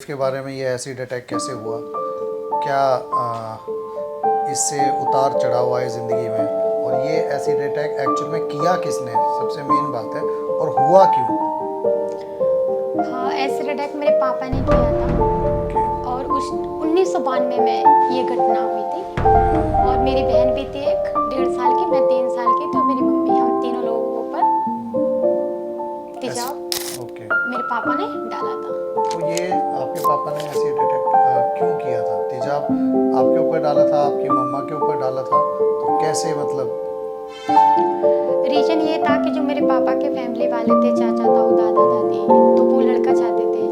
इसके बारे में, ये एसिड अटैक कैसे हुआ, क्या इससे उतार चढ़ाव आए ज़िंदगी में, और ये एसिड अटैक एक्चुअल में किया किसने, सबसे मेन बात है, और हुआ क्यों? हाँ, एसिड अटैक मेरे पापा ने किया था और उस 1992 में ये घटना हुई थी। और मेरी बहन भी थी एक 1.5 साल की, मैं 3 साल की, तो मेरी मम्मी, हम तीनों लोगों पर तेजाब मेरे पापा ने डाला था। तो ये आपके पापा ने एसिड अटैक क्यों किया था? तेजाब आपके ऊपर डाला था, आपकी मम्मा के ऊपर डाला था, तो कैसे, मतलब? रीजन ये था कि जो मेरे पापा के फैमिली वाले थे, चाचा ताऊ दादा दादी, तो वो लड़का चाहते थे।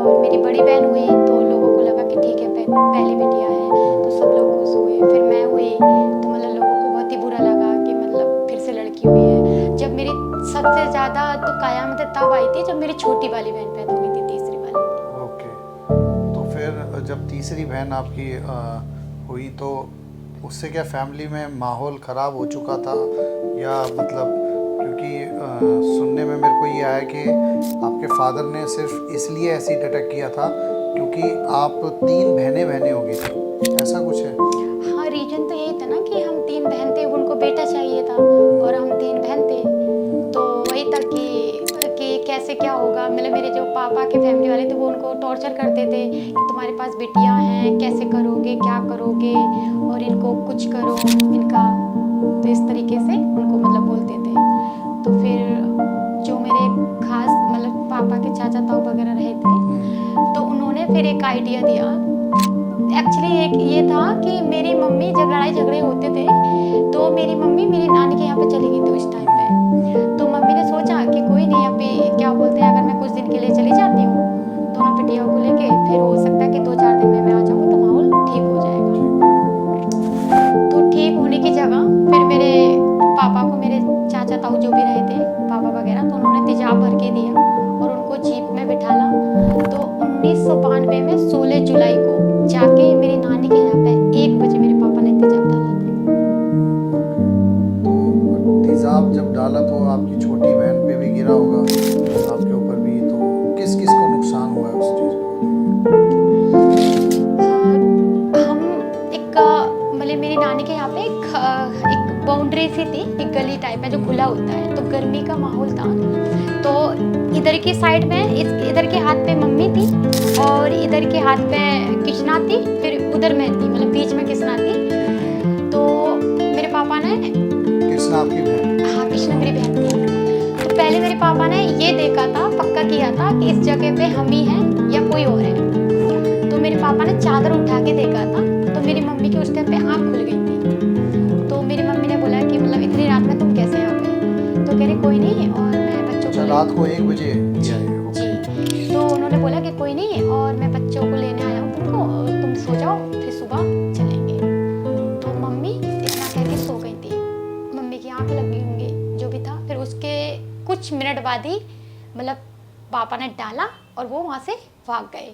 और मेरी बड़ी बहन हुई तो लोगों को लगा कि ठीक है, पहली बिटिया है, तो सब लोग खुश हुए। फिर मैं हुई तो मतलब लोगों को बहुत ही बुरा लगा कि मतलब फिर से लड़की हुई है। जब मेरी सबसे ज़्यादा तो कयामत तब आई थी जब मेरी छोटी वाली बहन पैदा हुई थी, तीसरी वाली। ओके, तो फिर जब तीसरी बहन आपकी हुई तो उससे क्या फैमिली में माहौल ख़राब हो चुका था, या मतलब, क्योंकि सुनने में मेरे को ये आया कि आपके फादर ने सिर्फ इसलिए एसिड अटैक किया था क्योंकि आप 3 बहनें हो गई थी, ऐसा कुछ है? हाँ, रीजन तो यही था ना कि हम 3 बहन थे, उनको बेटा चाहिए था और हम 3 बहन थे। तो वही था कि कैसे क्या होगा। मतलब मेरे जो पापा के फैमिली वाले थे वो उनको टॉर्चर करते थे कि तुम्हारे पास बिटियां हैं, कैसे करोगे, क्या करोगे, और इनको कुछ करो इनका। तो इस तरीके से उनको मतलब बोलते थे। तो फिर जो मेरे खास मतलब पापा के चाचा ताऊ वगैरह रहे थे, तो उन्होंने फिर एक आइडिया दिया। एक्चुअली एक ये था कि मेरी मम्मी जब लड़ाई झगड़े होते थे तो मेरी मम्मी मेरी नानी के यहाँ पे चली गई थी उस टाइम पे। तो मम्मी ने सोचा कि कोई नहीं, अभी क्या बोलते हैं, अगर मैं कुछ दिन के लिए चली जाती हूँ दोनों बिटियाओं को लेके, फिर हो सकता है कि 2-4 दिन में मैं आ जाऊँ तो माहौल ठीक हो जाएगा। तो ठीक होने की जगह फिर मेरे पापा को मेरे चाचा ताऊ जो भी रहे थे, पापा वगैरह, तो उन्होंने तेजाब भर के दिया और उनको जीप में बिठाला। तो 1992 में 16 जुलाई को जाके मेरी नानी के यहाँ पे 1 बजे मेरे पापा ने तेजाब डाला था। तो तेजाब जब डाला तो आपकी छोटी बहन पे भी गिरा होगा, आपके ऊपर भी, तो किस किस को नुकसान हुआ है उस चीज़ हाँ, हम एक मतलब मेरी नानी के यहाँ पे एक बाउंड्री सी थी, एक गली टाइप है जो खुला होता है, तो गर्मी का माहौल था। तो इधर की साइड में इधर के हाथ पे मम्मी थी और इधर के हाथ पे कृष्णा थी, फिर उधर मैं थी, मतलब बीच में कृष्णा थी। तो मेरे पापा ने, कृष्णा आपकी बहन? हाँ, कृष्णा मेरी बहन थी। तो पहले मेरे पापा ने ये देखा था, पक्का किया था कि इस जगह पे हम ही हैं या कोई और है। तो मेरे पापा ने चादर उठा के देखा था, तो मेरी मम्मी की उस टाइम पे आँख खुल गई थी। तो मेरी मम्मी ने बोला कि मतलब इतनी रात में तुम कैसे यहाँ पे? तो कह रही कोई नहीं, और मैं बच्चों को रात को 1 बजे किया है? जी। तो उन्होंने बोला कि कोई नहीं, और मैं बच्चों को लेने आया हूँ तुमको, तुम सो जाओ, फिर सुबह चलेंगे। तो मम्मी इतना कह के सो गई थी। मम्मी की आँख लगी होंगी, जो भी था। फिर उसके कुछ मिनट बाद ही मतलब पापा ने डाला और वो वहाँ से भाग गए।